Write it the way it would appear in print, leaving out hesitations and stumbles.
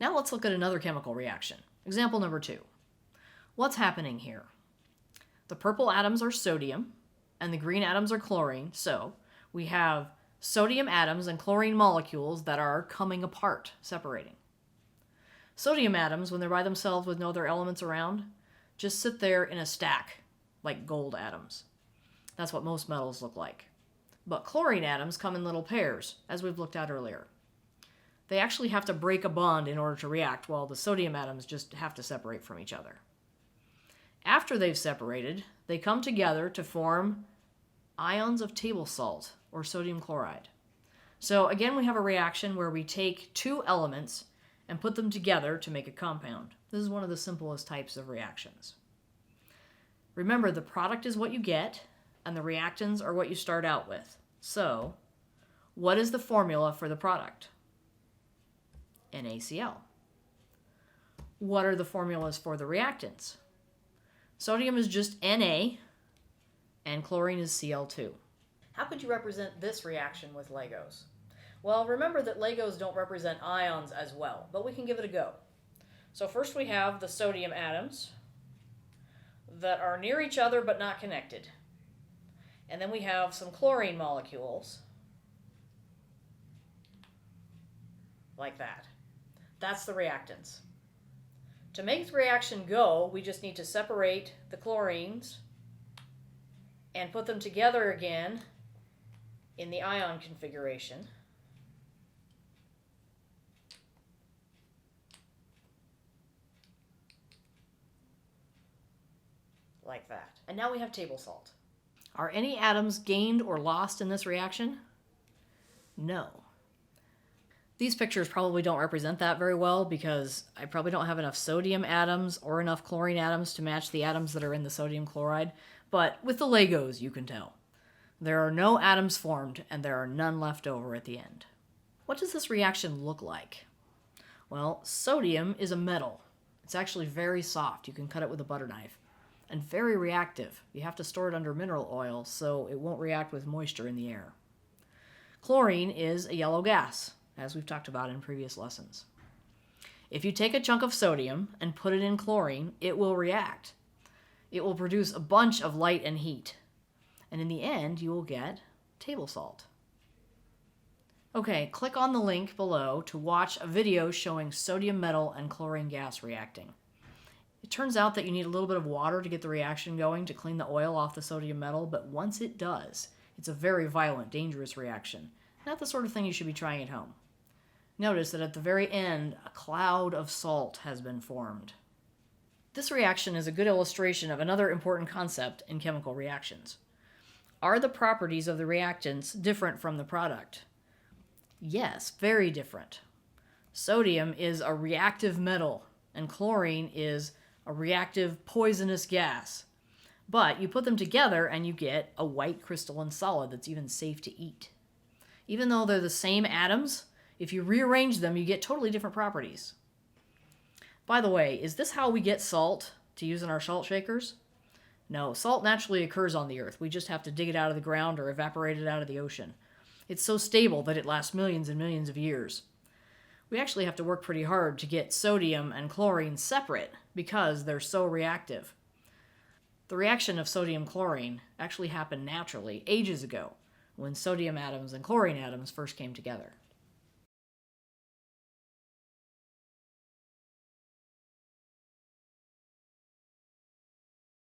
Now let's look at another chemical reaction. Example number 2. What's happening here? The purple atoms are sodium, and the green atoms are chlorine, so we have sodium atoms and chlorine molecules that are coming apart, separating. Sodium atoms, when they're by themselves with no other elements around, just sit there in a stack, like gold atoms. That's what most metals look like. But chlorine atoms come in little pairs, as we've looked at earlier. They actually have to break a bond in order to react, while the sodium atoms just have to separate from each other. After they've separated, they come together to form ions of table salt, or sodium chloride. So again, we have a reaction where we take two elements and put them together to make a compound. This is one of the simplest types of reactions. Remember, the product is what you get, and the reactants are what you start out with. So, what is the formula for the product? NaCl. What are the formulas for the reactants? Sodium is just Na, and chlorine is Cl2. How could you represent this reaction with Legos? Well, remember that Legos don't represent ions as well, but we can give it a go. So first we have the sodium atoms that are near each other but not connected. And then we have some chlorine molecules, like that. That's the reactants. To make the reaction go, we just need to separate the chlorines and put them together again in the ion configuration. Like that. And now we have table salt. Are any atoms gained or lost in this reaction? No. These pictures probably don't represent that very well because I probably don't have enough sodium atoms or enough chlorine atoms to match the atoms that are in the sodium chloride, but with the Legos you can tell. There are no atoms formed and there are none left over at the end. What does this reaction look like? Well, sodium is a metal. It's actually very soft. You can cut it with a butter knife. And very reactive. You have to store it under mineral oil so it won't react with moisture in the air. Chlorine is a yellow gas, as we've talked about in previous lessons. If you take a chunk of sodium and put it in chlorine, it will react. It will produce a bunch of light and heat. And in the end, you will get table salt. Okay, click on the link below to watch a video showing sodium metal and chlorine gas reacting. It turns out that you need a little bit of water to get the reaction going to clean the oil off the sodium metal, but once it does, it's a very violent, dangerous reaction. Not the sort of thing you should be trying at home. Notice that at the very end, a cloud of salt has been formed. This reaction is a good illustration of another important concept in chemical reactions. Are the properties of the reactants different from the product? Yes, very different. Sodium is a reactive metal, and chlorine is a reactive poisonous gas. But you put them together and you get a white crystalline solid that's even safe to eat. Even though they're the same atoms, if you rearrange them, you get totally different properties. By the way, is this how we get salt to use in our salt shakers? No, salt naturally occurs on the earth. We just have to dig it out of the ground or evaporate it out of the ocean. It's so stable that it lasts millions and millions of years. We actually have to work pretty hard to get sodium and chlorine separate because they're so reactive. The reaction of sodium-chlorine actually happened naturally ages ago when sodium atoms and chlorine atoms first came together.